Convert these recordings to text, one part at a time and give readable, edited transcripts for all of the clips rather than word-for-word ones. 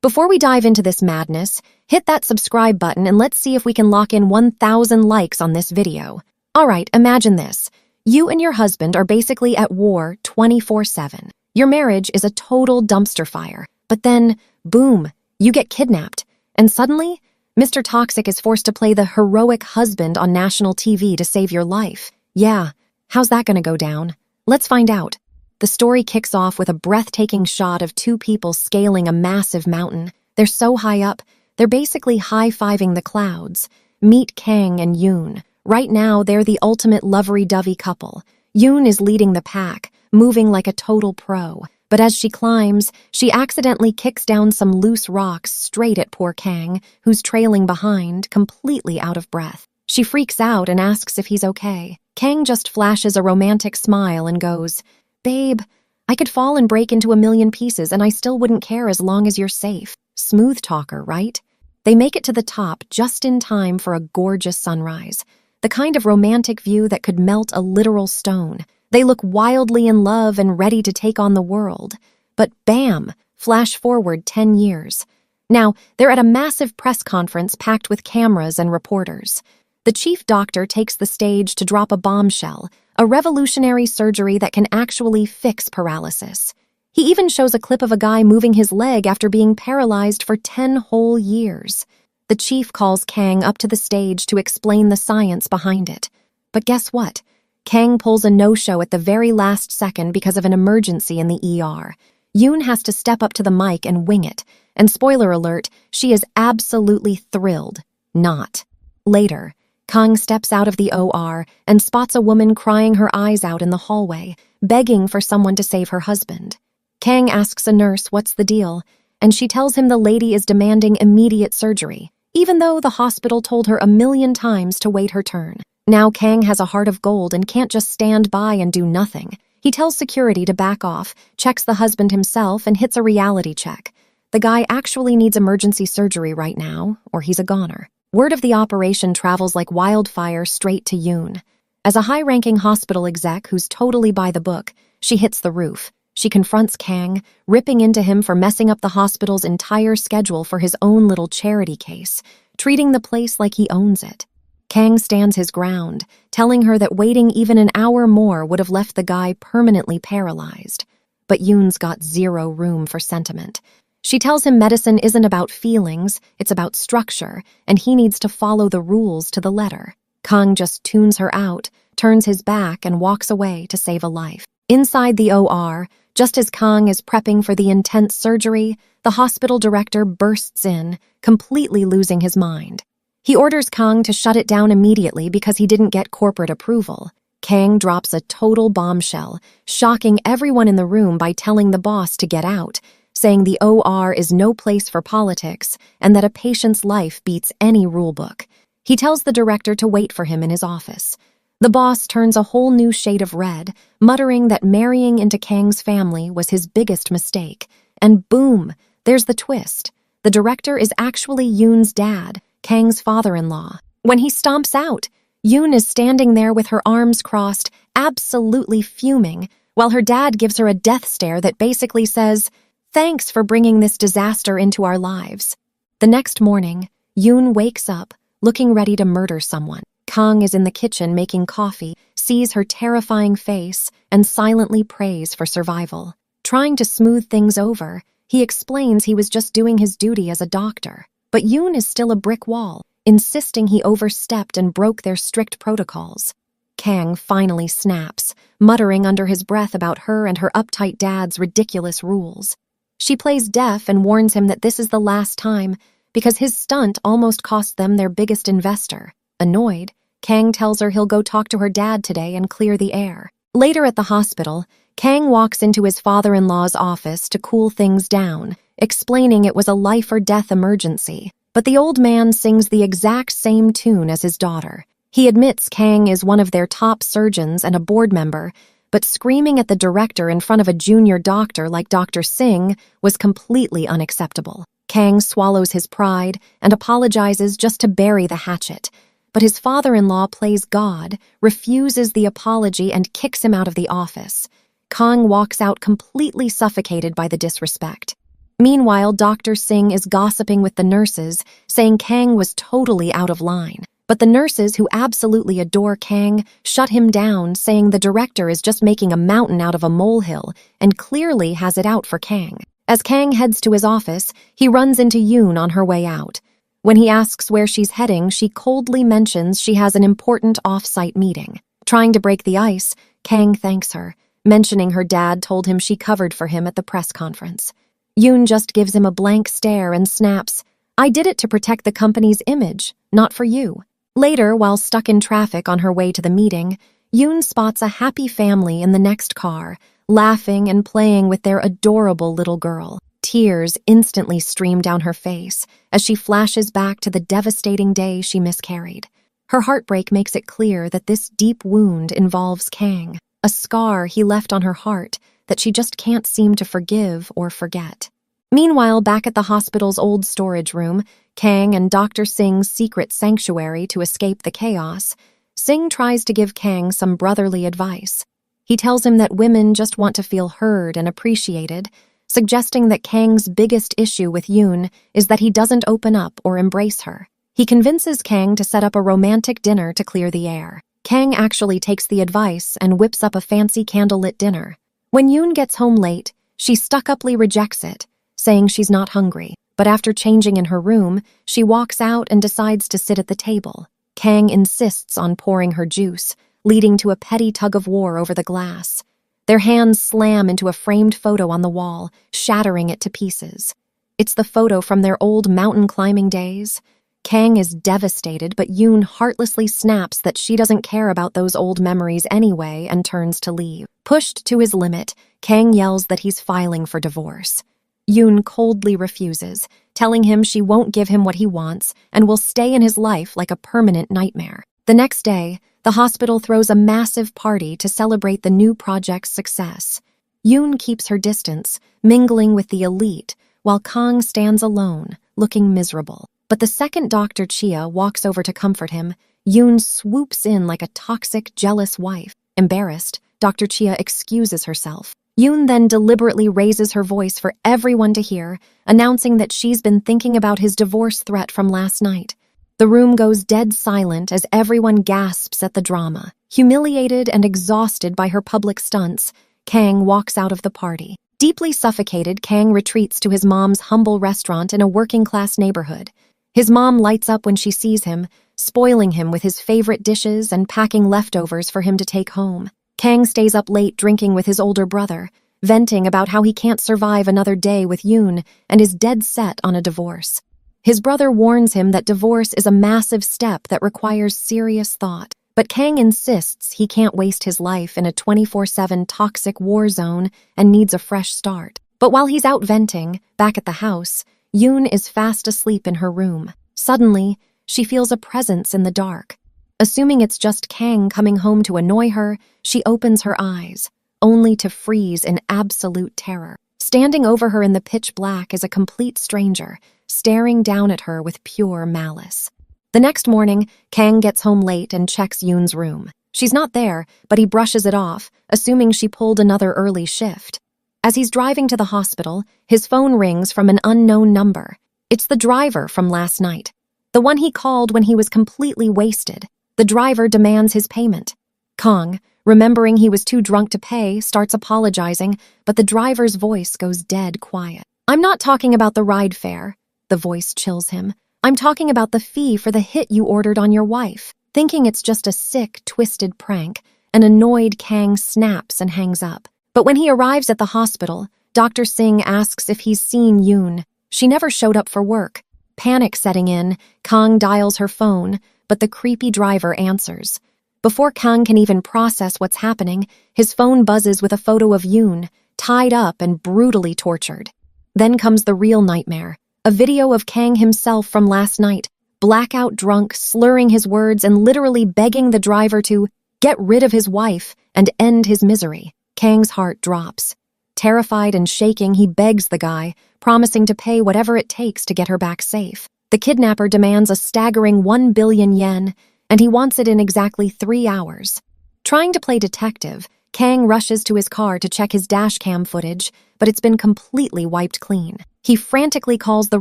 Before we dive into this madness, hit that subscribe button and let's see if we can lock in 1,000 likes on this video. Alright, imagine this. You and your husband are basically at war 24/7. Your marriage is a total dumpster fire. But then, boom, you get kidnapped. And suddenly, Mr. Toxic is forced to play the heroic husband on national TV to save your life. Yeah, how's that gonna go down? Let's find out. The story kicks off with a breathtaking shot of two people scaling a massive mountain. They're so high up, they're basically high-fiving the clouds. Meet Kang and Yoon. Right now, they're the ultimate lovey-dovey couple. Yoon is leading the pack, moving like a total pro. But as she climbs, she accidentally kicks down some loose rocks straight at poor Kang, who's trailing behind, completely out of breath. She freaks out and asks if he's okay. Kang just flashes a romantic smile and goes, "Babe, I could fall and break into a million pieces and I still wouldn't care as long as you're safe." Smooth talker, right? They make it to the top just in time for a gorgeous sunrise. The kind of romantic view that could melt a literal stone. They look wildly in love and ready to take on the world. But bam, flash forward 10 years. Now, they're at a massive press conference packed with cameras and reporters. The chief doctor takes the stage to drop a bombshell, a revolutionary surgery that can actually fix paralysis. He even shows a clip of a guy moving his leg after being paralyzed for 10 whole years. The chief calls Kang up to the stage to explain the science behind it. But guess what? Kang pulls a no-show at the very last second because of an emergency in the ER. Yoon has to step up to the mic and wing it. And spoiler alert, she is absolutely thrilled. Not. Later, Kang steps out of the OR and spots a woman crying her eyes out in the hallway, begging for someone to save her husband. Kang asks a nurse what's the deal, and she tells him the lady is demanding immediate surgery, even though the hospital told her 1,000,000 times to wait her turn. Now Kang has a heart of gold and can't just stand by and do nothing. He tells security to back off, checks the husband himself, and hits a reality check. The guy actually needs emergency surgery right now, or he's a goner. Word of the operation travels like wildfire straight to Yoon. As a high-ranking hospital exec who's totally by the book, she hits the roof. She confronts Kang, ripping into him for messing up the hospital's entire schedule for his own little charity case, treating the place like he owns it. Kang stands his ground, telling her that waiting even an hour more would have left the guy permanently paralyzed. But Yoon's got zero room for sentiment. She tells him medicine isn't about feelings, it's about structure, and he needs to follow the rules to the letter. Kang just tunes her out, turns his back, and walks away to save a life. Inside the OR, just as Kang is prepping for the intense surgery, the hospital director bursts in, completely losing his mind. He orders Kang to shut it down immediately because he didn't get corporate approval. Kang drops a total bombshell, shocking everyone in the room by telling the boss to get out, saying the OR is no place for politics and that a patient's life beats any rulebook. He tells the director to wait for him in his office. The boss turns a whole new shade of red, muttering that marrying into Kang's family was his biggest mistake. And boom, there's the twist. The director is actually Yoon's dad, Kang's father-in-law. When he stomps out, Yoon is standing there with her arms crossed, absolutely fuming, while her dad gives her a death stare that basically says, "Thanks for bringing this disaster into our lives." The next morning, Yoon wakes up, looking ready to murder someone. Kang is in the kitchen making coffee, sees her terrifying face, and silently prays for survival. Trying to smooth things over, he explains he was just doing his duty as a doctor. But Yoon is still a brick wall, insisting he overstepped and broke their strict protocols. Kang finally snaps, muttering under his breath about her and her uptight dad's ridiculous rules. She plays deaf and warns him that this is the last time, because his stunt almost cost them their biggest investor. Annoyed, Kang tells her he'll go talk to her dad today and clear the air. Later at the hospital, Kang walks into his father-in-law's office to cool things down, explaining it was a life-or-death emergency. But the old man sings the exact same tune as his daughter. He admits Kang is one of their top surgeons and a board member, but screaming at the director in front of a junior doctor like Dr. Singh was completely unacceptable. Kang swallows his pride and apologizes just to bury the hatchet. But his father-in-law plays God, refuses the apology, and kicks him out of the office. Kang walks out completely suffocated by the disrespect. Meanwhile, Dr. Singh is gossiping with the nurses, saying Kang was totally out of line. But the nurses, who absolutely adore Kang, shut him down, saying the director is just making a mountain out of a molehill and clearly has it out for Kang. As Kang heads to his office, he runs into Yoon on her way out. When he asks where she's heading, she coldly mentions she has an important off-site meeting. Trying to break the ice, Kang thanks her, mentioning her dad told him she covered for him at the press conference. Yoon just gives him a blank stare and snaps, "I did it to protect the company's image, not for you." Later, while stuck in traffic on her way to the meeting, Yoon spots a happy family in the next car, laughing and playing with their adorable little girl. Tears instantly stream down her face as she flashes back to the devastating day she miscarried. Her heartbreak makes it clear that this deep wound involves Kang, a scar he left on her heart that she just can't seem to forgive or forget. Meanwhile, back at the hospital's old storage room, Kang and Dr. Singh's secret sanctuary to escape the chaos, Singh tries to give Kang some brotherly advice. He tells him that women just want to feel heard and appreciated, suggesting that Kang's biggest issue with Yoon is that he doesn't open up or embrace her. He convinces Kang to set up a romantic dinner to clear the air. Kang actually takes the advice and whips up a fancy candlelit dinner. When Yoon gets home late, she stuck-uply rejects it, saying she's not hungry. But after changing in her room, she walks out and decides to sit at the table. Kang insists on pouring her juice, leading to a petty tug-of-war over the glass. Their hands slam into a framed photo on the wall, shattering it to pieces. It's the photo from their old mountain-climbing days. Kang is devastated, but Yoon heartlessly snaps that she doesn't care about those old memories anyway and turns to leave. Pushed to his limit, Kang yells that he's filing for divorce. Yoon coldly refuses, telling him she won't give him what he wants and will stay in his life like a permanent nightmare. The next day, the hospital throws a massive party to celebrate the new project's success. Yoon keeps her distance, mingling with the elite, while Kang stands alone, looking miserable. But the second Dr. Chia walks over to comfort him, Yoon swoops in like a toxic, jealous wife. Embarrassed, Dr. Chia excuses herself. Yoon then deliberately raises her voice for everyone to hear, announcing that she's been thinking about his divorce threat from last night. The room goes dead silent as everyone gasps at the drama. Humiliated and exhausted by her public stunts, Kang walks out of the party. Deeply suffocated, Kang retreats to his mom's humble restaurant in a working-class neighborhood. His mom lights up when she sees him, spoiling him with his favorite dishes and packing leftovers for him to take home. Kang stays up late drinking with his older brother, venting about how he can't survive another day with Yoon and is dead set on a divorce. His brother warns him that divorce is a massive step that requires serious thought, but Kang insists he can't waste his life in a 24/7 toxic war zone and needs a fresh start. But while he's out venting, back at the house, Yoon is fast asleep in her room. Suddenly, she feels a presence in the dark. Assuming it's just Kang coming home to annoy her, she opens her eyes, only to freeze in absolute terror. Standing over her in the pitch black is a complete stranger, staring down at her with pure malice. The next morning, Kang gets home late and checks Yoon's room. She's not there, but he brushes it off, assuming she pulled another early shift. As he's driving to the hospital, his phone rings from an unknown number. It's the driver from last night, the one he called when he was completely wasted. The driver demands his payment. Kang, remembering he was too drunk to pay, starts apologizing, but the driver's voice goes dead quiet. "I'm not talking about the ride fare," the voice chills him. "I'm talking about the fee for the hit you ordered on your wife." Thinking it's just a sick, twisted prank, an annoyed Kang snaps and hangs up. But when he arrives at the hospital, Dr. Singh asks if he's seen Yoon. She never showed up for work. Panic setting in, Kang dials her phone, but the creepy driver answers. Before Kang can even process what's happening, his phone buzzes with a photo of Yoon, tied up and brutally tortured. Then comes the real nightmare, a video of Kang himself from last night, blackout drunk, slurring his words and literally begging the driver to get rid of his wife and end his misery. Kang's heart drops. Terrified and shaking, he begs the guy, promising to pay whatever it takes to get her back safe. The kidnapper demands a staggering 1 billion yen, and he wants it in exactly 3 hours. Trying to play detective, Kang rushes to his car to check his dashcam footage, but it's been completely wiped clean. He frantically calls the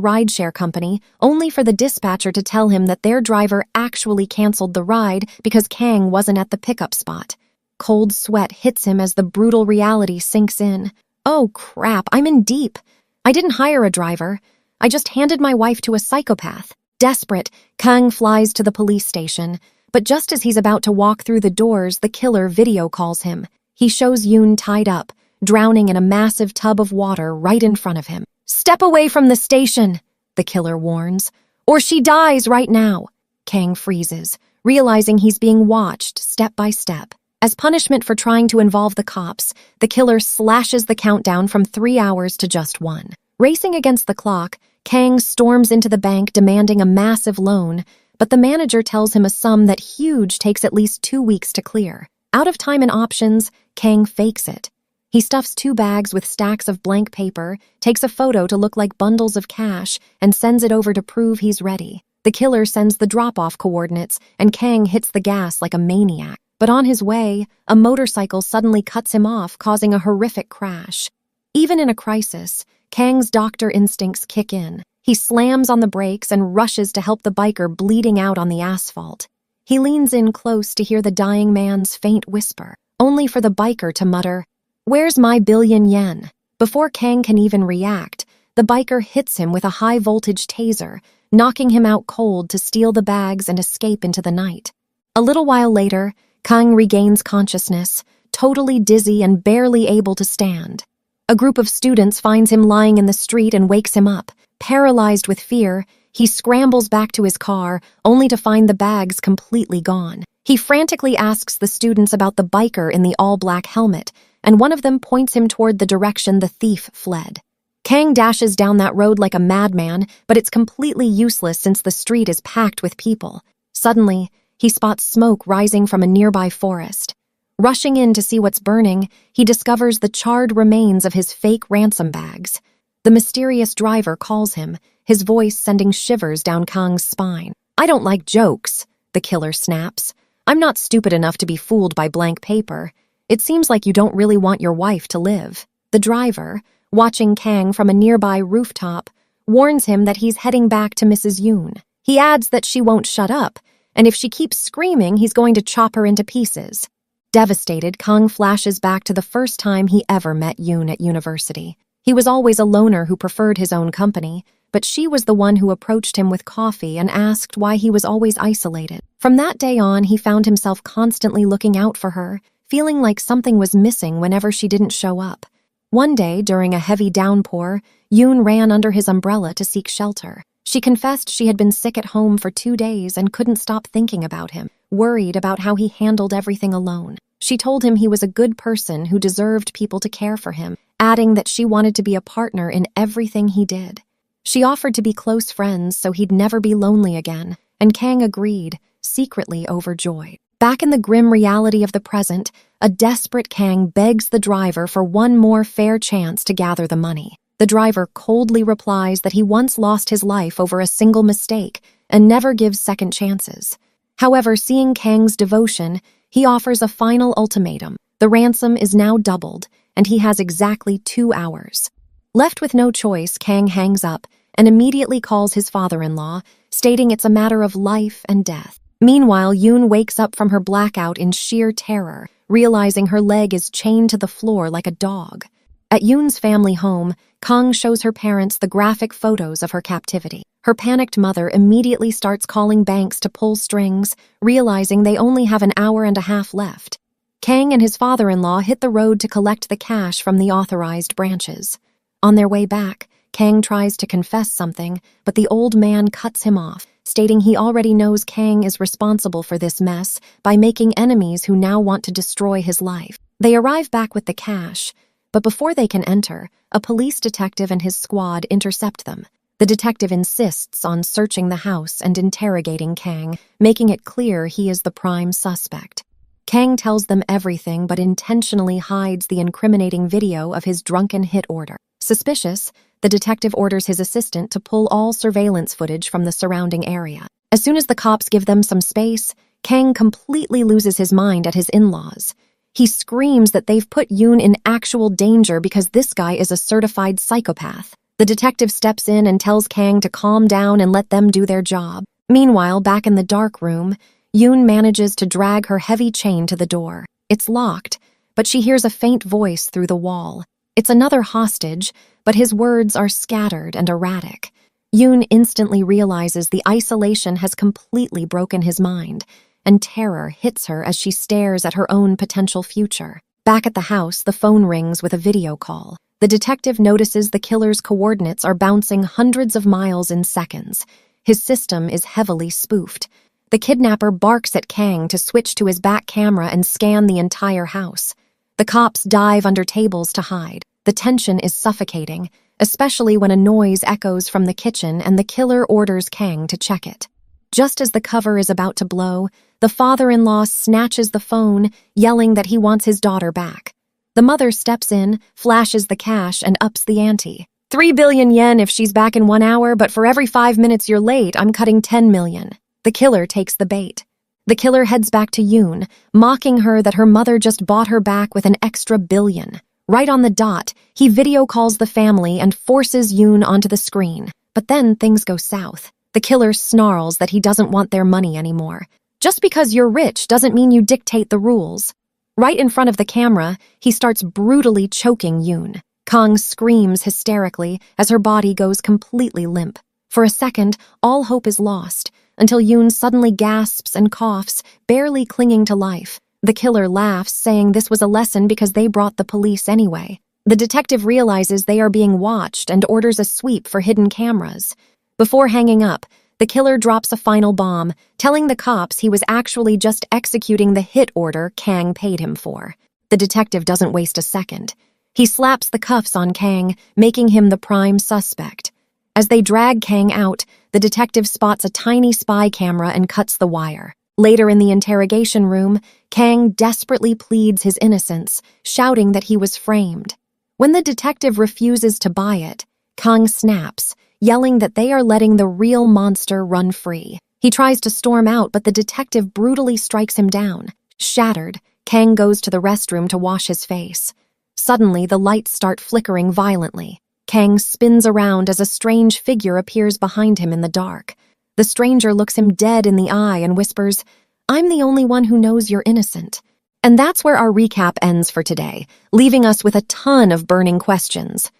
rideshare company, only for the dispatcher to tell him that their driver actually canceled the ride because Kang wasn't at the pickup spot. Cold sweat hits him as the brutal reality sinks in. Oh crap, I'm in deep. I didn't hire a driver. I just handed my wife to a psychopath. Desperate, Kang flies to the police station, but just as he's about to walk through the doors, the killer video calls him. He shows Yoon tied up, drowning in a massive tub of water right in front of him. "Step away from the station," the killer warns, "or she dies right now." Kang freezes, realizing he's being watched step by step. As punishment for trying to involve the cops, the killer slashes the countdown from 3 hours to just 1. Racing against the clock, Kang storms into the bank demanding a massive loan, but the manager tells him a sum that huge takes at least 2 weeks to clear. Out of time and options, Kang fakes it. He stuffs 2 bags with stacks of blank paper, takes a photo to look like bundles of cash, and sends it over to prove he's ready. The killer sends the drop-off coordinates, and Kang hits the gas like a maniac. But on his way, a motorcycle suddenly cuts him off, causing a horrific crash. Even in a crisis, Kang's doctor instincts kick in. He slams on the brakes and rushes to help the biker bleeding out on the asphalt. He leans in close to hear the dying man's faint whisper, only for the biker to mutter, "Where's my billion yen?" Before Kang can even react, the biker hits him with a high-voltage taser, knocking him out cold to steal the bags and escape into the night. A little while later, Kang regains consciousness, totally dizzy and barely able to stand. A group of students finds him lying in the street and wakes him up. Paralyzed with fear, he scrambles back to his car, only to find the bags completely gone. He frantically asks the students about the biker in the all-black helmet, and one of them points him toward the direction the thief fled. Kang dashes down that road like a madman, but it's completely useless since the street is packed with people. Suddenly, he spots smoke rising from a nearby forest. Rushing in to see what's burning, he discovers the charred remains of his fake ransom bags. The mysterious driver calls him, his voice sending shivers down Kang's spine. "I don't like jokes," the killer snaps. "I'm not stupid enough to be fooled by blank paper. It seems like you don't really want your wife to live." The driver, watching Kang from a nearby rooftop, warns him that he's heading back to Mrs. Yoon. He adds that she won't shut up, and if she keeps screaming, he's going to chop her into pieces. Devastated, Kang flashes back to the first time he ever met Yoon at university. He was always a loner who preferred his own company, but she was the one who approached him with coffee and asked why he was always isolated. From that day on, he found himself constantly looking out for her, feeling like something was missing whenever she didn't show up. One day, during a heavy downpour, Yoon ran under his umbrella to seek shelter. She confessed she had been sick at home for 2 days and couldn't stop thinking about him, worried about how he handled everything alone. She told him he was a good person who deserved people to care for him, adding that she wanted to be a partner in everything he did. She offered to be close friends so he'd never be lonely again, and Kang agreed, secretly overjoyed. Back in the grim reality of the present, a desperate Kang begs the driver for one more fair chance to gather the money. The driver coldly replies that he once lost his life over a single mistake and never gives second chances. However, seeing Kang's devotion, he offers a final ultimatum. The ransom is now doubled, and he has exactly 2 hours. Left with no choice, Kang hangs up and immediately calls his father-in-law, stating it's a matter of life and death. Meanwhile, Yoon wakes up from her blackout in sheer terror, realizing her leg is chained to the floor like a dog. At Yoon's family home, Kang shows her parents the graphic photos of her captivity. Her panicked mother immediately starts calling banks to pull strings, realizing they only have an hour and a half left. Kang and his father-in-law hit the road to collect the cash from the authorized branches. On their way back, Kang tries to confess something, but the old man cuts him off, stating he already knows Kang is responsible for this mess by making enemies who now want to destroy his life. They arrive back with the cash, but before they can enter, a police detective and his squad intercept them. The detective insists on searching the house and interrogating Kang, making it clear he is the prime suspect. Kang tells them everything but intentionally hides the incriminating video of his drunken hit order. Suspicious, the detective orders his assistant to pull all surveillance footage from the surrounding area. As soon as the cops give them some space, Kang completely loses his mind at his in-laws. He screams that they've put Yoon in actual danger because this guy is a certified psychopath. The The detective steps in and tells Kang to calm down and let them do their job. Meanwhile, back in the dark room, Yoon manages to drag her heavy chain to the door. It's locked, but she hears a faint voice through the wall. It's another hostage, but his words are scattered and erratic. Yoon instantly realizes the isolation has completely broken his mind, and terror hits her as she stares at her own potential future. Back at the house, the phone rings with a video call. The detective notices the killer's coordinates are bouncing hundreds of miles in seconds. His system is heavily spoofed. The kidnapper barks at Kang to switch to his back camera and scan the entire house. The cops dive under tables to hide. The tension is suffocating, especially when a noise echoes from the kitchen and the killer orders Kang to check it. Just as the cover is about to blow, the father-in-law snatches the phone, yelling that he wants his daughter back. The mother steps in, flashes the cash, and ups the ante. 3 billion yen if she's back in 1 hour, but for every 5 minutes you're late, I'm cutting 10 million. The killer takes the bait. The killer heads back to Yoon, mocking her that her mother just bought her back with an extra billion. Right on the dot, he video calls the family and forces Yoon onto the screen. But then things go south. The killer snarls that he doesn't want their money anymore. Just because you're rich doesn't mean you dictate the rules. Right in front of the camera, he starts brutally choking Yoon. Kang screams hysterically as her body goes completely limp. For a second, all hope is lost, until Yoon suddenly gasps and coughs, barely clinging to life. The killer laughs, saying this was a lesson because they brought the police anyway. The detective realizes they are being watched and orders a sweep for hidden cameras. Before hanging up, the killer drops a final bomb, telling the cops he was actually just executing the hit order Kang paid him for. The detective doesn't waste a second. He slaps the cuffs on Kang, making him the prime suspect. As they drag Kang out, the detective spots a tiny spy camera and cuts the wire. Later in the interrogation room, Kang desperately pleads his innocence, shouting that he was framed. When the detective refuses to buy it, Kang snaps, yelling that they are letting the real monster run free. He tries to storm out, but the detective brutally strikes him down. Shattered, Kang goes to the restroom to wash his face. Suddenly, the lights start flickering violently. Kang spins around as a strange figure appears behind him in the dark. The stranger looks him dead in the eye and whispers, "I'm the only one who knows you're innocent." And that's where our recap ends for today, leaving us with a ton of burning questions.